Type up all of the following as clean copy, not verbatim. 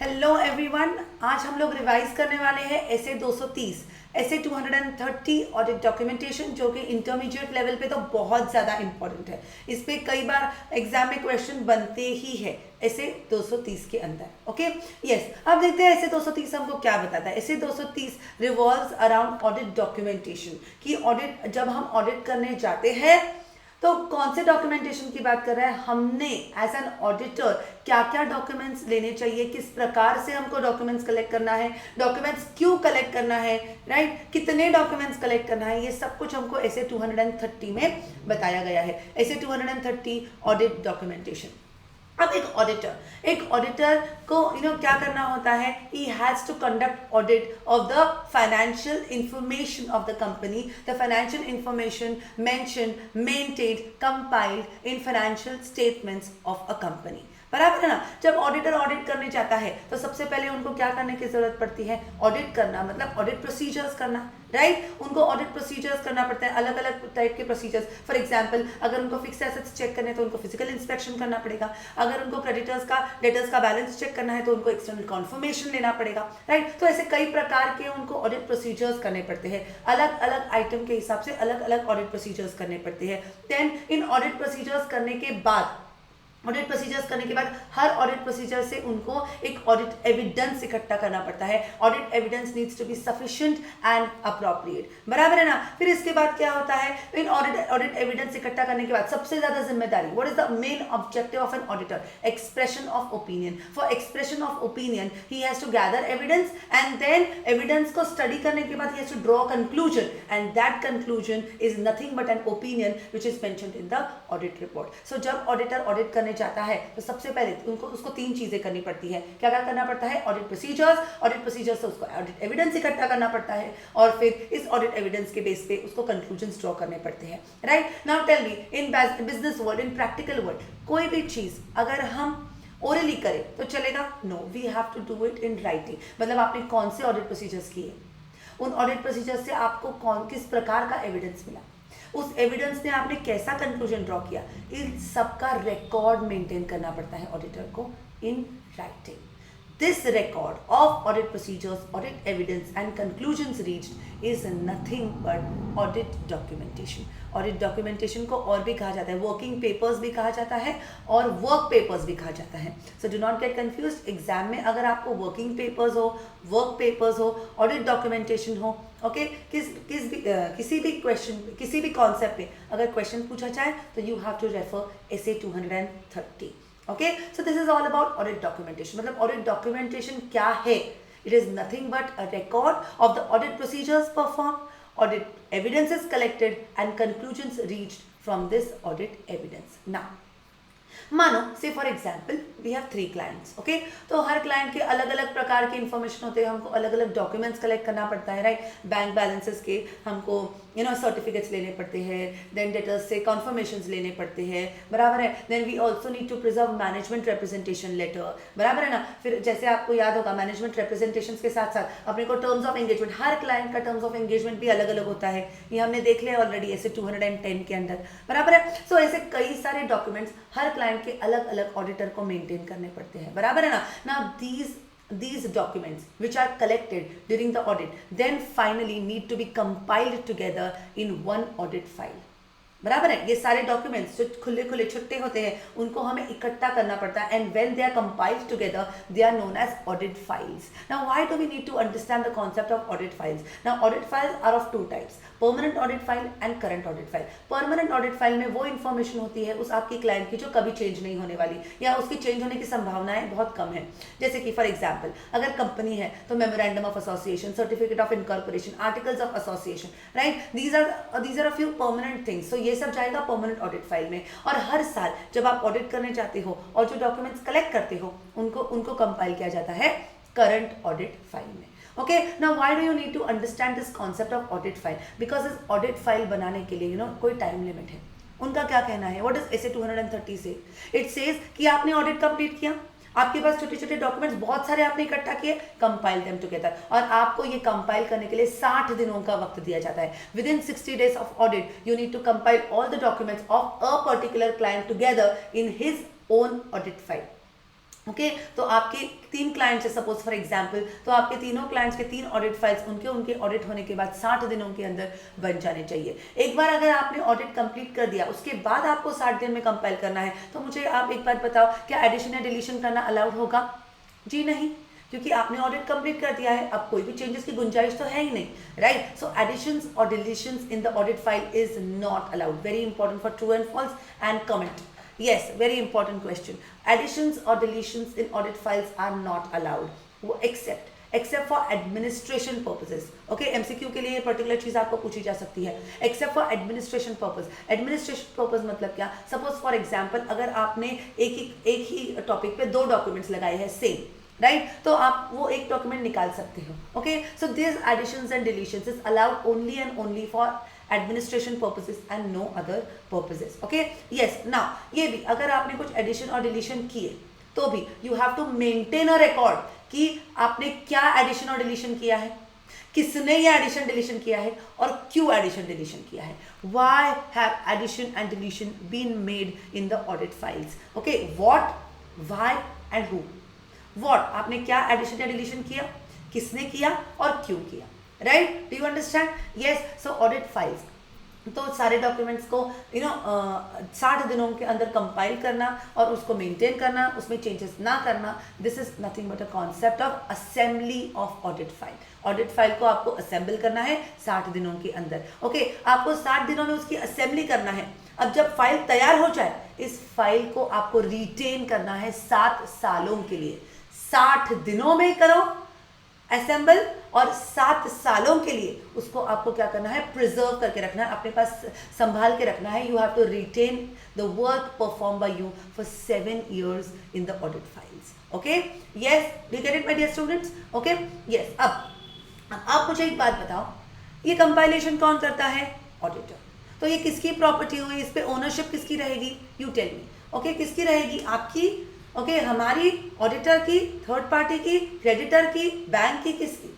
Hello everyone, आज हम लोग रिवाइज करने वाले हैं एसे 230 एसे 230 ऑडिट डॉक्यूमेंटेशन, जो कि इंटरमीडिएट लेवल पे तो बहुत ज़्यादा इंपॉर्टेंट है। इस पे कई बार एग्जाम में क्वेश्चन बनते ही है एसे 230 के अंदर। ओके यस, अब देखते हैं एसे 230 हमको क्या बताता है। एसे 230 रिवॉल्व्स अराउंड ऑडिट डॉक्यूमेंटेशन, कि ऑडिट जब हम ऑडिट करने जाते हैं तो कौन से डॉक्यूमेंटेशन की बात कर रहा है। हमने एज एन ऑडिटर क्या क्या डॉक्यूमेंट्स लेने चाहिए, किस प्रकार से हमको डॉक्यूमेंट्स कलेक्ट करना है, डॉक्यूमेंट्स क्यों कलेक्ट करना है, राइट, कितने डॉक्यूमेंट्स कलेक्ट करना है, ये सब कुछ हमको ऐसे 230 में बताया गया है। ऐसे 230 ऑडिट डॉक्यूमेंटेशन। अब एक ऑडिटर को क्या करना होता है, he has to conduct audit of the financial information of the company, the financial information mentioned, maintained, compiled in financial statements of a company. बराबर है ना। जब ऑडिटर ऑडिट करने जाता है तो सबसे पहले उनको क्या करने की जरूरत पड़ती है, ऑडिट करना, मतलब ऑडिट प्रोसीजर्स करना, राइट। उनको ऑडिट प्रोसीजर्स करना पड़ता है, अलग अलग टाइप के प्रोसीजर्स। फॉर एग्जांपल, अगर उनको फिक्स एसेट्स चेक करने तो उनको फिजिकल इंस्पेक्शन करना पड़ेगा। अगर उनको डेटर्स का बैलेंस चेक करना है तो उनको एक्सटर्नल कॉन्फर्मेशन लेना पड़ेगा, राइट। तो ऐसे कई प्रकार के उनको ऑडिट प्रोसीजर्स करने पड़ते हैं, अलग अलग आइटम के हिसाब से अलग अलग ऑडिट प्रोसीजर्स करने पड़ते हैं। देन इन ऑडिट प्रोसीजर्स करने के बाद हर ऑडिट प्रोसीजर से उनको एक ऑडिट एविडेंस इकट्ठा करना पड़ता है। Audit evidence needs to be sufficient and appropriate, बराबर है ना। फिर इसके बाद क्या होता है, इन ऑडिट एविडेंस इकट्ठा करने के बाद सबसे ज्यादा जिम्मेदारी, what is the main objective of an auditor, expression of opinion. For expression of opinion he has to gather evidence and then evidence को स्टडी करने के बाद he has to draw conclusion, and that conclusion is nothing but an opinion which is mentioned in the audit report. So जब auditor audit करने जाता है तो सबसे पहले उसको तीन चीजें करनी पड़ती है। क्या क्या करना पड़ता है, ऑडिट प्रोसीजर्स से उसको ऑडिट एविडेंस इकट्ठा करना पड़ता है, और फिर इस ऑडिट एविडेंस के बेस पे उसको कंक्लूजन्स ड्रॉ करने पड़ते हैं, right. Now tell me, in business world, in practical world, कोई भी चीज अगर हम ओरली करें तो चलेगा? No, we have to do it in writing. मतलब आपने कौन से ऑडिट प्रोसीजर्स किए, उन ऑडिट प्रोसीजर से आपको किस प्रकार का एविडेंस मिला, उस एविडेंस ने आपने कैसा कंक्लूजन ड्रॉ किया, इन सब का रिकॉर्ड मेंटेन करना पड़ता है ऑडिटर को in writing. This record of audit procedures, audit evidence and conclusions reached is nothing but audit documentation. Audit documentation को और भी कहा जाता है, working papers भी कहा जाता है और work papers भी कहा जाता है। So do not get confused. Exam में अगर आपको working papers हो, work papers हो, audit documentation हो, ओके, किसी भी क्वेश्चन, किसी भी कॉन्सेप्ट पे अगर क्वेश्चन पूछा जाए तो you have to refer SA 230। Okay, so this is all about audit documentation. मतलब ऑडिट डॉक्यूमेंटेशन क्या है? It is nothing but a record of the audit procedures perform, audit evidences collected and conclusions reached from this audit evidence. Now मानो say for example we have 3 clients, okay. तो हर client के अलग अलग प्रकार के इन्फॉर्मेशन होते हैं, हमको अलग अलग डॉक्यूमेंट्स कलेक्ट करना पड़ता है, राइट। बैंक बैलेंसेस के हमको सर्टिफिकेट्स लेने पड़ते हैं, देन डेटर्स से कॉन्फर्मेशंस लेने पड़ते हैं, बराबर है। Then we also need to preserve management representation letter, बराबर है ना। फिर जैसे आपको याद होगा, मैनेजमेंट रिप्रेजेंटेशन के साथ साथ अपने को terms of engagement, her client का टर्म्स ऑफ एंगेजमेंट भी अलग अलग होता है, ये हमने देख लिया ऑलरेडी ऐसे 210 के अंदर, बराबर है। सो ऐसे कई सारे डॉक्यूमेंट्स हर क्लाइंट के अलग अलग ऑडिटर को मेंटेन करने पड़ते हैं, बराबर है ना। Now these documents which are collected during the audit then finally need to be compiled together in one audit file, बराबर है। ये सारे डॉक्यूमेंट्स जो खुले खुले छुट्टे होते हैं उनको हमें इकट्ठा करना पड़ता है, and when they are compiled together they are known as audit files. Now why do we need to understand the concept of audit files? Now audit files are of 2 types, permanent audit file and current audit file. Permanent audit file में वो information होती है उस आपकी client की जो कभी change नहीं होने वाली, या उसकी चेंज होने की संभावनाएं बहुत कम है। जैसे कि फॉर एग्जाम्पल अगर कंपनी है तो memorandum of association, certificate of incorporation, articles of association, right. These are a few permanent things. So ये सब जाएगा परमानेंट ऑडिट फाइल में, और हर साल जब आप ऑडिट करने जाते हो और जो डॉक्यूमेंट्स कलेक्ट करते हो उनको कंपाइल किया जाता है करंट ऑडिट फाइल में। Okay, now why do you need to understand this concept of audit file? Because इस audit file बनाने के लिए कोई टाइम लिमिट है। उनका क्या कहना है, what does ऐसे 230 से? It says कि आपने ऑडिट कंप्लीट किया, आपके पास छोटे छोटे डॉक्यूमेंट्स बहुत सारे आपने इकट्ठा किए, कंपाइल देम टुगेदर, और आपको ये कंपाइल करने के लिए 60 दिनों का वक्त दिया जाता है। Within 60 days of audit you need to compile all the documents of a particular client together in his own audit file. Okay तो आपके 3 क्लाइंट्स है सपोज फॉर एग्जांपल, तो आपके तीनों क्लाइंट्स के 3 ऑडिट फाइल्स उनके ऑडिट होने के बाद 60 दिनों के अंदर बन जाने चाहिए। एक बार अगर आपने ऑडिट कंप्लीट कर दिया उसके बाद आपको 60 दिन में कंपाइल करना है, तो मुझे आप एक बात बताओ, क्या एडिशन या डिलीशन करना अलाउड होगा? जी नहीं, क्योंकि आपने ऑडिट कंप्लीट कर दिया है, अब कोई भी चेंजेस की गुंजाइश तो है ही नहीं, राइट? सो एडिशंस और deletions in the audit file is not allowed. Very important for true and false and comment. Yes, very important question. Additions or deletions in audit files are not allowed except for administration purposes. Okay, MCQ के लिए ये particular चीज आपको पूछी जा सकती है। Except for administration purpose. Administration purpose मतलब क्या? Suppose for example अगर आपने एक ही टॉपिक पे 2 डॉक्यूमेंट्स लगाए हैं सेम, राइट? तो आप वो एक डॉक्यूमेंट निकाल सकते हो। Okay, so this additions and deletions is allowed only and only for administration purposes and no other purposes. Okay, yes, now ये भी अगर आपने कुछ एडिशन और डिलीशन किए तो भी you have to maintain a record कि आपने क्या एडिशन और डिलीशन किया है, किसने ये एडिशन डिलीशन किया है और क्यों एडिशन डिलीशन किया है। Why have addition and deletion been made in the audit files? Okay, what, why and who. What, आपने क्या एडिशन या डिलीशन किया, किसने किया और क्यों किया, right? Do you understand? Yes, so audit files तो सारे डॉक्यूमेंट्स को 60 दिनों के अंदर कंपाइल करना और उसको मेंटेन करना, उसमें चेंजेस ना करना, this is nothing but a concept of assembly of audit file. Audit file को आपको असेंबल करना है 60 दिनों के अंदर। ओके, आपको 60 दिनों में उसकी असेंबली करना है। अब जब फाइल तैयार हो जाए, इस फाइल को आपको रिटेन करना है 7 सालों के लिए। 60 दिनों में करो असेंबल और 7 सालों के लिए उसको आपको क्या करना है, प्रिजर्व करके रखना है, अपने पास संभाल के रखना है। You have to retain the work perform by you for 7 years in the audit files. Okay, yes, do you get it my dear students? Okay, yes. अब आप मुझे एक बात बताओ, ये कंपाइलेशन कौन करता है? ऑडिटर। तो ये किसकी प्रॉपर्टी हुई, इस पे ओनरशिप किसकी रहेगी? You tell me. ओके, किसकी रहेगी? आपकी, ओके, हमारी, ऑडिटर की, थर्ड पार्टी की, क्रेडिटर की, बैंक की, किसकी?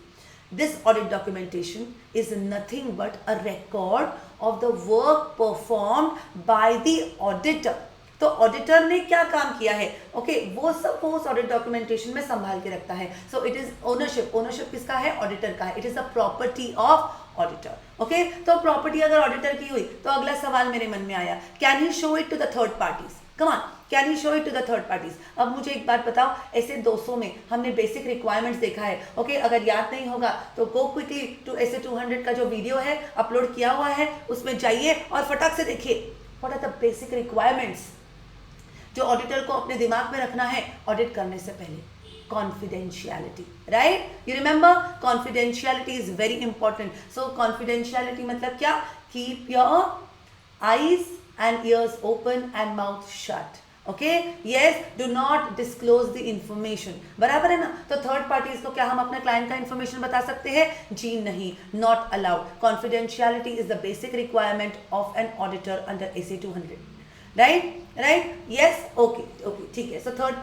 This an documentation is nothing but a record of the work performed by the auditor. तो ऑडिटर ने क्या काम किया है, ओके, वो सब वो उस ऑडिट डॉक्यूमेंटेशन में संभाल के रखता है। So it is ownership. Ownership किसका है? ऑडिटर का है। It is a property of auditor. Okay, तो प्रॉपर्टी अगर ऑडिटर की हुई तो अगला सवाल मेरे मन में आया, can you show it to the third parties? Come on, can you show it to the third parties? अब मुझे एक बात बताओ, ऐसे 200 में हमने बेसिक रिक्वायरमेंट्स देखा है। ओके, अगर याद नहीं होगा तो गो क्विकली टू ऐसे 200 का जो वीडियो है अपलोड किया हुआ है, उसमें जाइए और फटाक से देखिए what are the basic requirements जो ऑडिटर को अपने दिमाग में रखना है ऑडिट करने से पहले। Confidentiality, right? You remember, confidentiality is very important. So confidentiality मतलब क्या? Keep your eyes and ears open and mouth shut. Okay, yes, do not disclose the information. बराबर है ना? तो थर्ड पार्टीज को क्या हम अपने क्लाइंट का इंफॉर्मेशन बता सकते हैं? जी नहीं, not allowed. Confidentiality is the basic requirement of an auditor under AC 200, right? Right, yes, okay, okay, ठीक है। सो थर्ड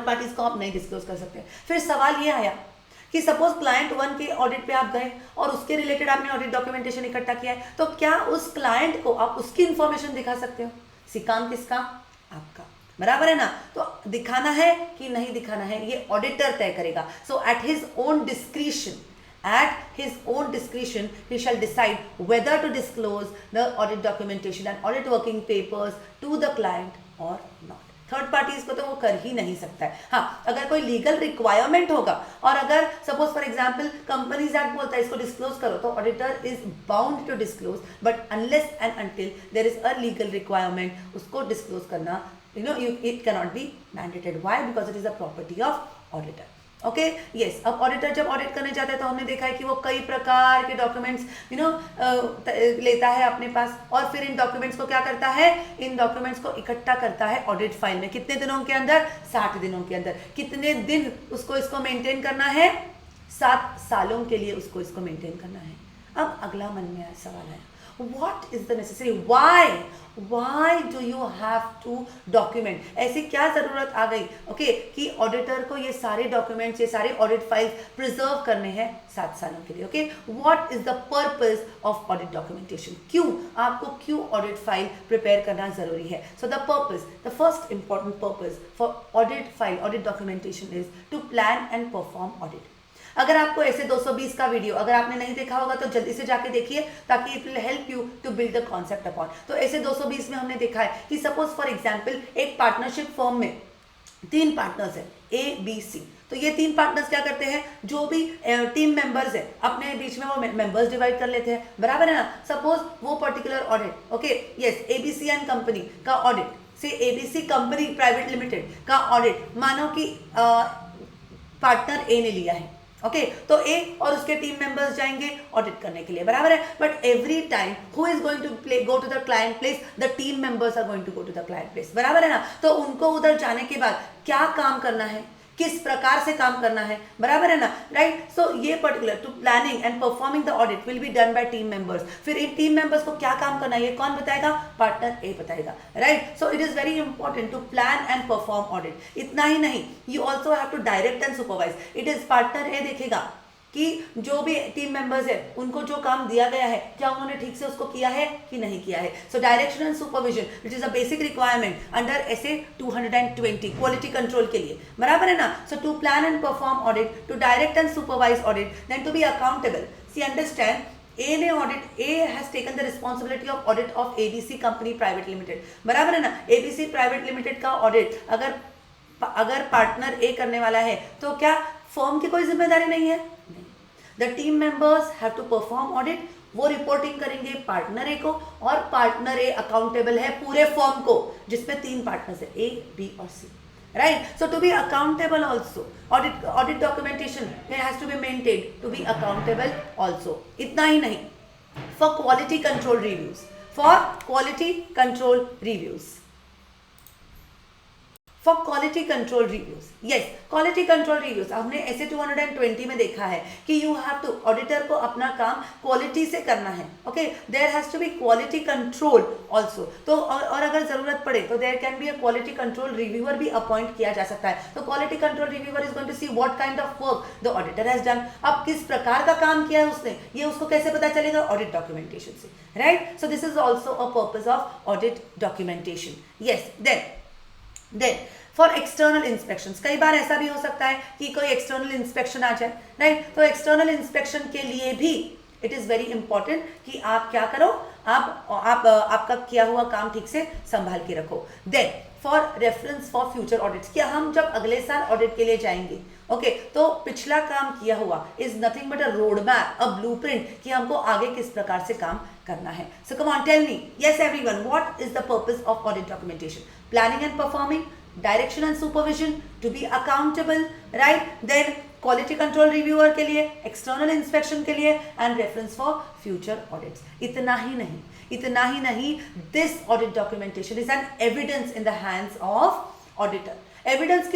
पार्टीज को आप नहीं डिस्क्लोज कर सकते। फिर सवाल ये आया कि सपोज क्लाइंट 1 के ऑडिट पे आप गए और उसके रिलेटेड आपने ऑडिट डॉक्यूमेंटेशन इकट्ठा किया है, तो क्या उस क्लाइंट को आप उसकी इंफॉर्मेशन दिखा सकते हो? काम किसका? आपका, बराबर है ना? तो दिखाना है कि नहीं दिखाना है ये ऑडिटर तय करेगा। So at his own discretion he shall decide whether to disclose the audit documentation and audit working papers to the client or not. Third parties को तो वो कर ही नहीं सकता है। हाँ, अगर कोई लीगल रिक्वायरमेंट होगा और अगर suppose for example companies act बोलता है इसको डिस्क्लोज करो, तो auditor is bound to disclose, but unless and until there is a legal requirement उसको डिस्क्लोज करना, it can not be mandated. Why? Because it is a property of auditor. Okay, yes. अब auditor जब audit करने जाता है तो हमने देखा है कि वो कई प्रकार के डॉक्यूमेंट्स लेता है अपने पास और फिर इन डॉक्यूमेंट्स को क्या करता है? इन डॉक्यूमेंट्स को इकट्ठा करता है ऑडिट फाइल में। कितने दिनों के अंदर? 60 दिनों के अंदर। कितने दिन उसको इसको मेंटेन करना है? 7 सालों के लिए उसको इसको मेंटेन करना है। अब अगला मन में सवाल है, what is the necessary, why do you have to document, ऐसी क्या जरूरत आ गई ओके कि ऑडिटर को ये सारे डॉक्यूमेंट्स, ये सारे ऑडिट फाइल्स प्रिजर्व करने हैं 7 सालों के लिए। Okay, what is the purpose of audit documentation, क्यों आपको क्यों ऑडिट फाइल प्रिपेयर करना जरूरी है। So the purpose, the first important purpose for audit file, audit documentation is to plan and perform audit. अगर आपको ऐसे 220 का वीडियो अगर आपने नहीं देखा होगा तो जल्दी से जाके देखिए, ताकि it will help you to build the concept upon. तो ऐसे 220 में हमने देखा है कि सपोज फॉर एग्जांपल एक पार्टनरशिप फर्म में 3 पार्टनर्स है A, B, C। तो ये 3 पार्टनर्स क्या करते हैं, जो भी टीम मेंबर्स है अपने बीच में वो मेंबर्स डिवाइड कर लेते हैं, बराबर है ना। सपोज वो particular audit okay yes ABC and company का ऑडिट, से ABC कंपनी प्राइवेट लिमिटेड का ऑडिट मानो कि पार्टनर ए ने लिया है ओके तो ए और उसके टीम मेंबर्स जाएंगे ऑडिट करने के लिए, बराबर है। But every time who is going to go to the client place, the team members are going to go to the client place, बराबर है ना। तो उनको उधर जाने के बाद क्या काम करना है, किस प्रकार से काम करना है, बराबर है ना, राइट। सो ये particular to planning and performing the audit will be done by team members. फिर इन टीम मेंबर्स को क्या काम करना है ये कौन बताएगा, पार्टनर ए बताएगा, right. So it is very important to plan and perform audit. इतना ही नहीं, you also have to direct and supervise. It is partner A देखेगा कि जो भी टीम मेंबर्स है उनको जो काम दिया गया है क्या उन्होंने ठीक से उसको किया है कि नहीं किया है। So direction and supervision which is a basic requirement under SA 220 quality control के लिए, बराबर है ना। So to plan and perform audit, to direct and supervise audit, then to be accountable. See understand A ने audit, A has taken the responsibility of audit of ABC company private limited, बराबर है ना। ABC private limited का audit अगर partner A करने वाला है तो क्या फर्म की कोई जिम्मेदारी नहीं है, the team members have to perform audit. वो रिपोर्टिंग करेंगे पार्टनर ए को और पार्टनर ए अकाउंटेबल है पूरे फर्म को जिसमें 3 पार्टनर्स है A, B और C, right. So to be accountable also audit documentation has to be maintained to be accountable also. इतना ही नहीं, for quality control reviews, for quality control reviews, for quality control reviews, yes quality control reviews हमने ऐसे 220 में देखा है कि you have to, auditor को अपना काम क्वालिटी से करना है okay, there has to be quality control also. तो और अगर जरूरत पड़े तो there can be a quality control reviewer भी अपॉइंट किया जा सकता है। तो quality control reviewer is going to see what kind of work the auditor has done. अब किस प्रकार का काम किया है उसने, ये उसको कैसे पता चलेगा, ऑडिट डॉक्यूमेंटेशन से, right. So this is also a purpose of audit documentation, yes. Then for external inspections, कई बार ऐसा भी हो सकता है कि कोई एक्सटर्नल इंस्पेक्शन आ जाए, राइट। तो एक्सटर्नल इंस्पेक्शन के लिए भी इट इज़ वेरी इंपॉर्टेंट कि आप क्या करो, आपका किया हुआ काम ठीक से संभाल के रखो। Then for reference for future audits, कि हम जब अगले साल ऑडिट के लिए जाएंगे ओके तो पिछला काम किया हुआ is nothing but a road map, a blueprint कि हमको आगे किस प्रकार से काम करना है। So come on tell me, yes everyone, what is the purpose of audit documentation, planning and performing, direction and supervision, to be accountable, right. Then quality control reviewer के लिए, एक्सटर्नल इंस्पेक्शन के लिए and reference for future audits. This ही नहीं, is an documentation is an एविडेंस in the hands of auditor. Evidence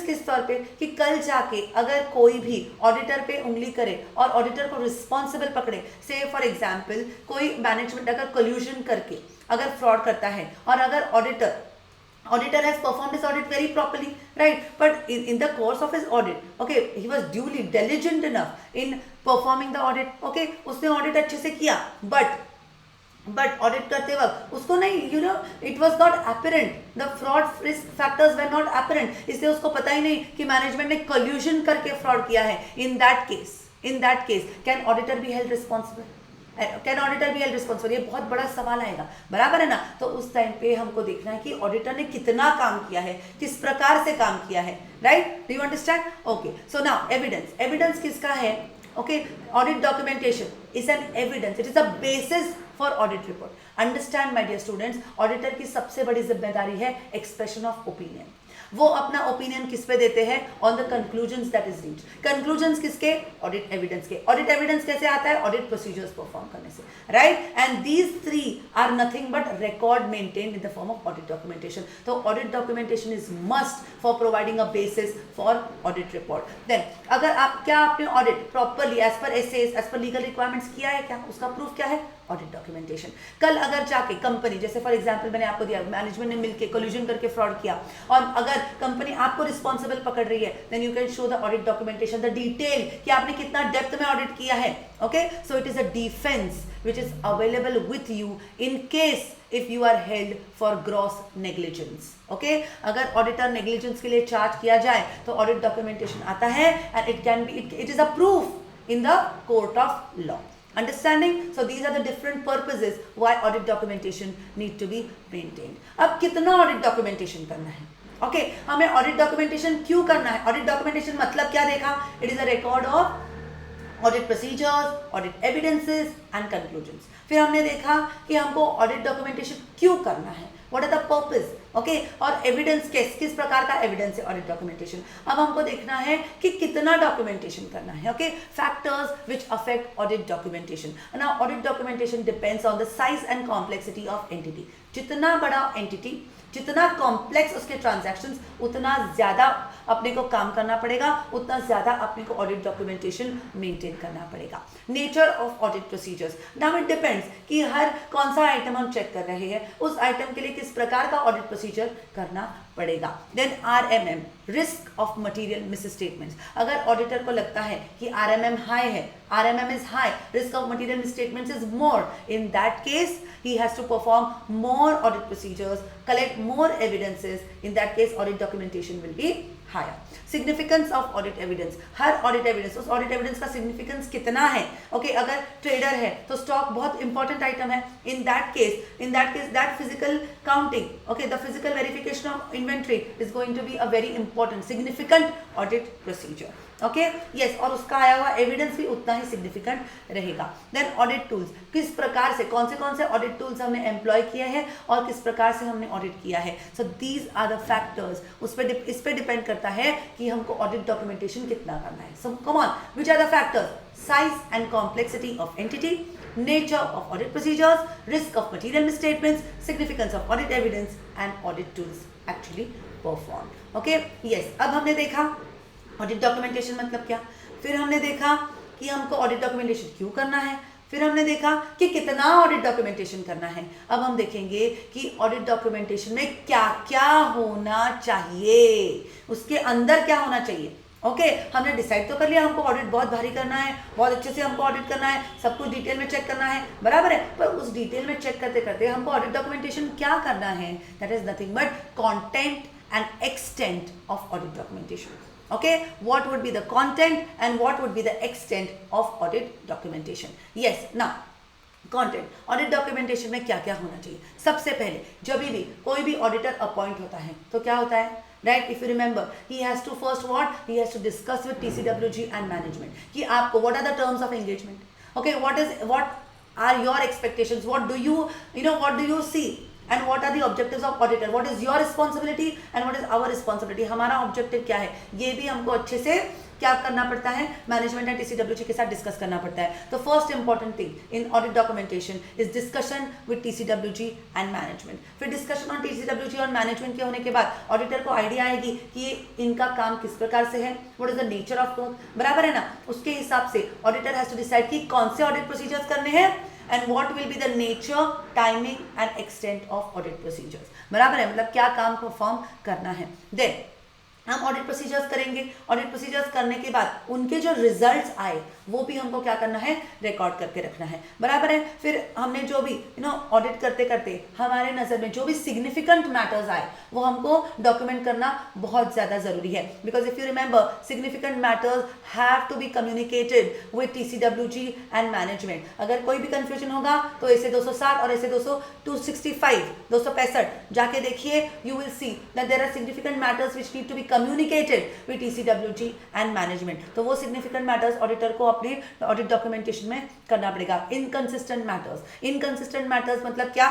किस तौर पे कि कल जाके अगर कोई भी ऑडिटर पे उंगली करे और ऑडिटर को रिस्पॉन्सिबल पकड़े, से फॉर एग्जाम्पल कोई मैनेजमेंट अगर कोल्यूशन करके अगर फ्रॉड करता है और अगर auditor has performed his audit very properly, right, but in the course of his audit, okay, he was duly diligent enough in performing the audit, okay, उसने audit अच्छे से किया, but audit करते वक्त उसको नहीं, it was not apparent, the fraud risk factors were not apparent, इसलिए उसको पता ही नहीं कि मैनेजमेंट ने collusion करके फ्रॉड किया है। in that case can auditor be held responsible? Can auditor be held responsible? ये बहुत बड़ा सवाल आएगा, बराबर है ना। तो उस टाइम पे हमको देखना है कि ऑडिटर ने कितना काम किया है, किस प्रकार से काम किया है, right. Do you understand? Okay, so now evidence किसका है, okay, audit documentation is an evidence, it is a basis for audit report. Understand my dear students, auditor की सबसे बड़ी जिम्मेदारी है एक्सप्रेशन ऑफ ओपिनियन। वो अपना ओपिनियन किस पे देते हैं, on the conclusions that is reach. Conclusions किसके, ऑडिट एविडेंस के। ऑडिट एविडेंस कैसे आता है, ऑडिट प्रोसीजर्स परफॉर्म करने से, right. And these three are nothing but record maintained in the form of audit documentation. तो audit documentation is must for providing a basis for audit report. Then अगर आप क्या आपने audit properly as per assess as per legal requirements किया है क्या, उसका proof क्या है, ऑडिट डॉक्यूमेंटेशन। कल अगर जाके कंपनी, जैसे फॉर एग्जांपल मैंने आपको दिया, मैनेजमेंट ने मिलके कोल्यूजन करके फ्रॉड किया और अगर कंपनी आपको रिस्पॉन्सिबल पकड़ रही है, then you can show the audit documentation, the detail कि आपने कितना डेप्थ में ऑडिट किया है। Okay, so it is a defence which is available with you in case if you are held for gross negligence. Okay, अगर auditor negligence के लिए charge किया जाए तो ऑडिट डॉक्यूमेंटेशन आता है and it can be it is a proof in the court of law. Understanding? So these are the different purposes why audit documentation need to be maintained. अब कितना audit documentation करना है, okay हमें audit documentation क्यों करना है, audit documentation मतलब क्या देखा, it is a record of audit procedures, audit evidences and conclusions. फिर हमने देखा कि हमको ऑडिट डॉक्यूमेंटेशन क्यों करना है, what are the purpose, okay, और एविडेंस किस प्रकार का एविडेंस है ऑडिट डॉक्यूमेंटेशन। अब हमको देखना है कि कितना डॉक्यूमेंटेशन करना है, okay, factors which affect audit documentation. Now audit documentation depends on the size and complexity of entity. जितना बड़ा एंटिटी, जितना कॉम्प्लेक्स उसके ट्रांजैक्शंस, उतना ज्यादा अपने को काम करना पड़ेगा, उतना ज्यादा अपने को ऑडिट डॉक्यूमेंटेशन मेंटेन करना पड़ेगा। Nature of audit procedures, now it depends कि हर कौन सा आइटम हम चेक कर रहे हैं, उस आइटम के लिए किस प्रकार का ऑडिट प्रोसीजर करना पड़ेगा। Then RMM, risk of material misstatements. अगर ऑडिटर को लगता है कि RMM हाई है, RMM is high, risk of material misstatements is more, in that case he has to perform more audit procedures, collect more evidences. In that case audit documentation will be higher. Significance of audit evidence, her audit evidence, उस audit evidence का significance कितना है, okay, अगर trader है तो stock बहुत important item है, in that case that physical counting, okay, the physical verification of inventory is going to be a very important significant audit procedure. Okay yes, और उसका आया हुआ एविडेंस भी उतना ही सिग्निफिकेंट रहेगा। देन ऑडिट टूल्स, किस प्रकार से कौन से ऑडिट टूल्स हमने एम्प्लॉय किए हैं और किस प्रकार से हमने ऑडिट किया है। So these are the factors, इस पे डिपेंड करता है कि हमको ऑडिट डॉक्यूमेंटेशन कितना करना है। So come on, which are the factors, size and complexity of entity, nature of audit procedures, risk of material misstatements, significance of audit evidence and audit tools actually perform. Okay yes, अब हमने देखा audit documentation मतलब क्या, फिर हमने देखा कि हमको ऑडिट डॉक्यूमेंटेशन क्यों करना है, फिर हमने देखा कि कितना ऑडिट डॉक्यूमेंटेशन करना है। अब हम देखेंगे कि ऑडिट डॉक्यूमेंटेशन में क्या क्या होना चाहिए, उसके अंदर क्या होना चाहिए। ओके हमने डिसाइड तो कर लिया हमको ऑडिट बहुत भारी करना है, बहुत अच्छे से हमको ऑडिट करना है, सब कुछ डिटेल में चेक करना है, बराबर है, पर उस डिटेल में चेक करते करते हमको ऑडिट डॉक्यूमेंटेशन क्या करना है, that is nothing but content and extent of audit documentation. Okay, what would be the content and what would be the extent of audit documentation? Yes, now content, audit documentation में क्या क्या होना चाहिए। सबसे पहले जब भी कोई भी ऑडिटर अपॉइंट होता है तो क्या होता है, right, if you remember he has to first what, he has to discuss with TCWG and management कि आपको what are the terms of engagement, okay, what are your expectations, what do you see and what are the objectives of auditor, what is your responsibility and what is our responsibility, हमारा objective क्या है, ये भी हमको अच्छे से क्या करना पड़ता है, मैनेजमेंट एंड TCWG के साथ डिस्कस करना पड़ता है। तो first important thing in audit documentation is discussion with TCWG and management. फिर डिस्कशन ऑन TCWG और मैनेजमेंट के होने के बाद ऑडिटर को आइडिया आएगी कि इनका काम किस प्रकार से है, what is the nature of work, बराबर है ना। उसके हिसाब से ऑडिटर हैज टू डिसाइड कि कौन से ऑडिट प्रोसीजर्स करने हैं and what will be the nature, timing and extent of audit procedures, बराबर है, मतलब क्या काम परफॉर्म करना है। देन हम ऑडिट प्रोसीजर्स करेंगे, ऑडिट प्रोसीजर्स करने के बाद उनके जो रिजल्ट्स आए वो भी हमको क्या करना है, रिकॉर्ड करके रखना है, बराबर है। फिर हमने जो भी ऑडिट करते करते हमारे नज़र में जो भी सिग्निफिकेंट मैटर्स आए वो हमको डॉक्यूमेंट करना बहुत ज़्यादा ज़रूरी है, because if you remember significant matters have to be communicated with TCWG and management. अगर कोई भी कंफ्यूजन होगा तो ऐसे 260 और ऐसे 265 जाके देखिए, you will see that there are significant matters which need to be communicated with TCWG and management. तो वो सिग्निफिकेंट मैटर्स ऑडिटर को अपने ऑडिट डॉक्यूमेंटेशन में करना पड़ेगा। इनकंसिस्टेंट मैटर्स मतलब क्या,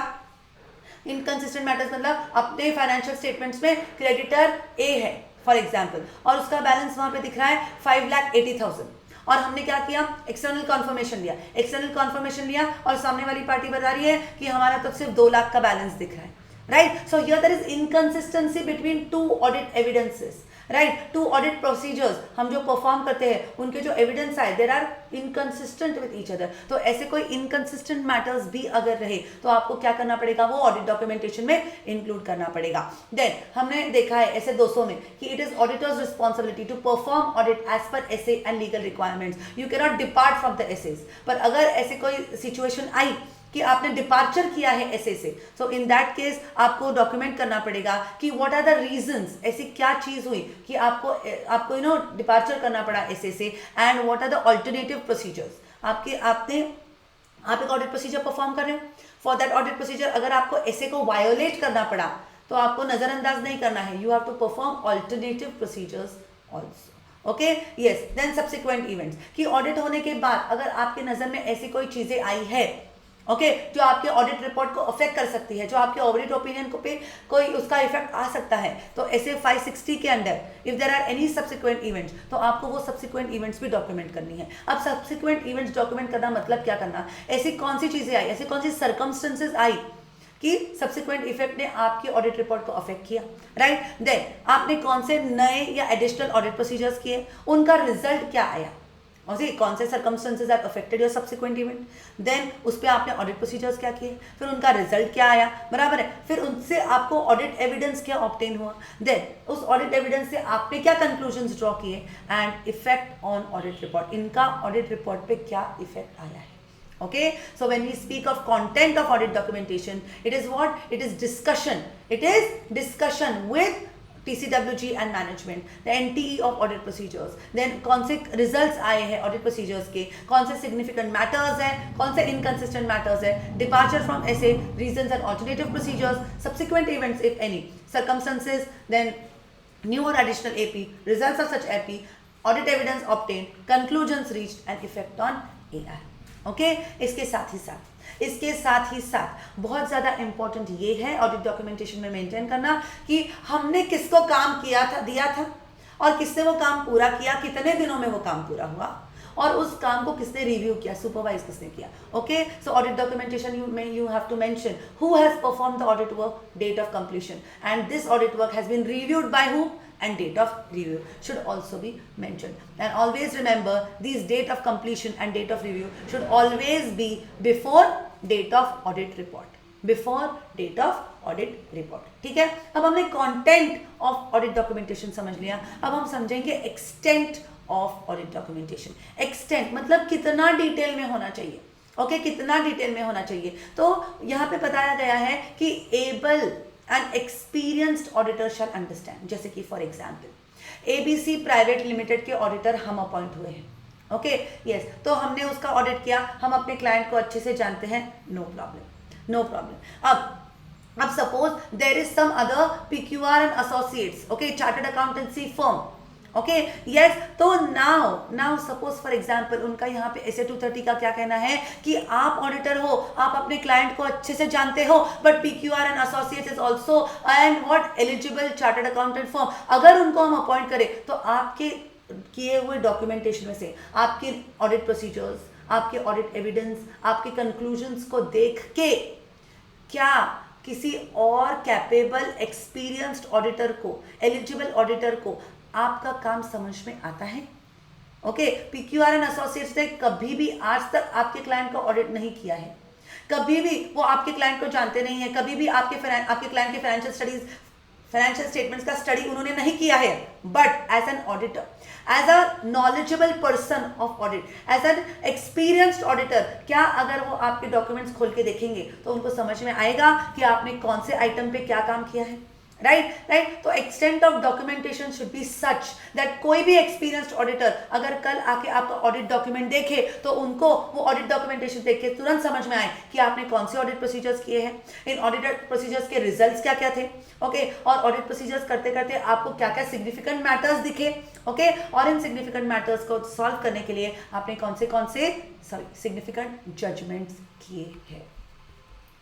इनकंसिस्टेंट मैटर्स मतलब अपने फाइनेंशियल स्टेटमेंट्स में क्रेडिटर ए है फॉर एग्जाम्पल, और उसका बैलेंस वहां पे दिख रहा है 5,80,000, और हमने क्या किया, एक्सटर्नल कॉन्फर्मेशन लिया, एक्सटर्नल कॉन्फर्मेशन लिया और सामने वाली पार्टी बता रही है कि हमारा तो सिर्फ 2 लाख का बैलेंस दिख रहा है, right. So here there is inconsistency between 2 audit evidences, right. 2 audit procedures हम जो परफॉर्म करते हैं उनके जो एविडेंस आए there are inconsistent with each other. तो ऐसे कोई इनकंसिस्टेंट मैटर्स भी अगर रहे तो आपको क्या करना पड़ेगा, वो ऑडिट डॉक्यूमेंटेशन में इंक्लूड करना पड़ेगा। देन हमने देखा है ऐसे 200 में कि it is auditor's responsibility to perform audit as per SAs and legal requirements. You can not depart from the SAs, पर अगर ऐसे कोई सिचुएशन आई कि आपने डिपार्चर किया है एसे से, सो इन दैट केस आपको डॉक्यूमेंट करना पड़ेगा कि व्हाट आर द रीजंस, ऐसी क्या चीज हुई कि आपको यू नो डिपार्चर करना पड़ा एसे से, and what are the alternative procedures. आप एक ऑडिट प्रोसीजर परफॉर्म कर रहे हो, फॉर दैट ऑडिट प्रोसीजर अगर आपको ऐसे को वायोलेट करना पड़ा तो आपको नजरअंदाज नहीं करना है, you have to perform alternative procedures also. Okay, yes. Then subsequent events, कि ऑडिट होने के बाद अगर आपकी नजर में ऐसी कोई चीजें आई है ओके जो आपके ऑडिट रिपोर्ट को अफेक्ट कर सकती है, जो आपके ऑडिट ओपिनियन को पे कोई उसका इफेक्ट आ सकता है, तो ऐसे 560 के अंदर if there are any subsequent events तो आपको वो सब्सिक्वेंट इवेंट्स भी डॉक्यूमेंट करनी है। अब सब्सिक्वेंट इवेंट्स डॉक्यूमेंट करना मतलब क्या करना, ऐसी कौन सी चीजें आई, ऐसी कौन सी सर्कमस्टेंसेज आई कि सब्सिक्वेंट इफेक्ट ने आपकी ऑडिट रिपोर्ट को अफेक्ट किया, राइट। देन आपने कौन से नए या एडिशनल ऑडिट प्रोसीजर्स किए, उनका रिजल्ट क्या आया, और कौन से circumstances have affected your subsequent event, then उस पर आपने ऑडिट प्रोसीजर्स क्या किए, फिर उनका रिजल्ट क्या आया, बराबर है, फिर उनसे आपको ऑडिट एविडेंस क्या ऑब्टेन हुआ, देन उस ऑडिट एविडेंस से आपने क्या कंक्लूजन्स ड्रॉ किए, and effect on audit report, इनका ऑडिट रिपोर्ट पे क्या इफेक्ट आया है। Okay, so when we speak of content of audit documentation, it is what? It is discussion. It is discussion with TCWG and management, the NTE of audit procedures. Then कौन से results आए हैं audit procedures के, कौन से significant matters हैं, कौन से inconsistent matters हैं, departure from essay, reasons and alternative procedures, subsequent events if any, circumstances, then new or additional AP, results of such AP, audit evidence obtained, conclusions reached and effect on AI. Okay, इसके साथ ही साथ बहुत ज्यादा important ये है audit documentation में maintain करना कि हमने किसको काम दिया था और किसने वो काम पूरा किया, कितने दिनों में वो काम पूरा हुआ, और उस काम को किसने रिव्यू किया, सुपरवाइज किसने किया। Okay, so audit documentation you have to mention who has perform the audit work, date of completion, and this audit work has been reviewed by who, and date of review should also be mentioned. And always remember these date of completion and date of review should always be before date of audit report, before date of audit report. ठीक है, अब हमने content of audit documentation समझ लिया, अब हम समझेंगे extent of audit documentation. extent मतलब कितना डिटेल में होना चाहिए, ओके, कितना डिटेल में होना चाहिए। तो यहाँ पे बताया गया है कि able and experienced auditor shall understand, जैसे कि for example ABC private limited के ऑडिटर हम अपॉइंट हुए हैं, ओके, यस, तो हमने उसका ऑडिट किया, हम अपने क्लाइंट को अच्छे से जानते हैं, नो प्रॉब्लम। अब suppose there is some other PQR and associates, okay, chartered accountancy firm, okay, yes, तो नाउ सपोज फॉर एग्जाम्पल उनका यहाँ पे ऐसे 230 का क्या कहना है कि आप ऑडिटर हो, आप अपने क्लाइंट को अच्छे से जानते हो, but PQR and associates is also and what eligible chartered accountant firm, अगर उनको हम अपॉइंट करें तो आपके किए हुए डॉक्यूमेंटेशन में से आपके ऑडिट प्रोसीजर्स, आपके ऑडिट एविडेंस, आपके कंक्लूजन्स को देख के क्या किसी और कैपेबल एक्सपीरियंस्ड ऑडिटर को, एलिजिबल ऑडिटर को आपका काम समझ में आता है। ओके, PQR एंड एसोसिएट्स ने कभी भी आज तक आपके क्लाइंट का ऑडिट नहीं किया है, कभी भी वो आपके क्लाइंट को जानते नहीं है, कभी भी आपके क्लाइंट के फाइनेंशियल स्टेटमेंट्स का स्टडी उन्होंने नहीं किया है, but as an auditor, as a knowledgeable person of audit, as an experienced auditor, क्या अगर वो आपके डॉक्यूमेंट्स खोल के देखेंगे तो उनको समझ में आएगा कि आपने कौन से आइटम पे क्या काम किया है, राइट। तो extent of documentation should be such that कोई भी एक्सपीरियंस्ड ऑडिटर अगर कल आके आपका ऑडिट डॉक्यूमेंट देखे तो उनको वो ऑडिट डॉक्यूमेंटेशन देख के तुरंत समझ में आए कि आपने कौन से ऑडिट प्रोसीजर्स किए हैं, इन ऑडिट प्रोसीजर्स के रिजल्ट्स क्या क्या थे, ओके, और ऑडिट प्रोसीजर्स करते करते आपको क्या क्या सिग्निफिकेंट मैटर्स दिखे, ओके, और इन सिग्निफिकेंट मैटर्स को सॉल्व करने के लिए आपने कौन से सिग्निफिकेंट जजमेंट्स किए हैं।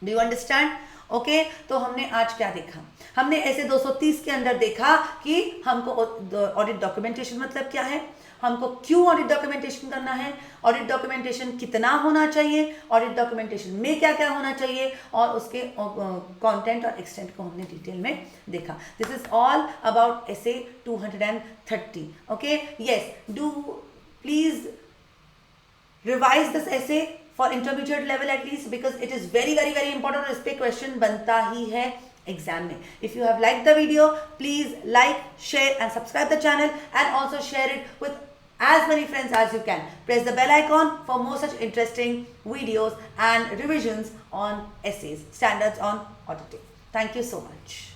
Do you understand? ओके, तो हमने आज क्या देखा? हमने ऐसे 230 के अंदर देखा कि हमको ऑडिट डॉक्यूमेंटेशन मतलब क्या है, हमको क्यों ऑडिट डॉक्यूमेंटेशन करना है, ऑडिट डॉक्यूमेंटेशन कितना होना चाहिए, ऑडिट डॉक्यूमेंटेशन में क्या क्या होना चाहिए, और उसके कंटेंट और एक्सटेंट को हमने डिटेल में देखा. This is all about essay 230. Okay, yes, do please revise this essay for intermediate level at least, because it is very very very important और इस पे क्वेश्चन बनता ही है एग्जाम में. If you have liked the video, please like, share and subscribe the channel, and also share it with as many friends as you can. Press the bell icon for more such interesting videos and revisions on essays, standards on auditing. Thank you so much.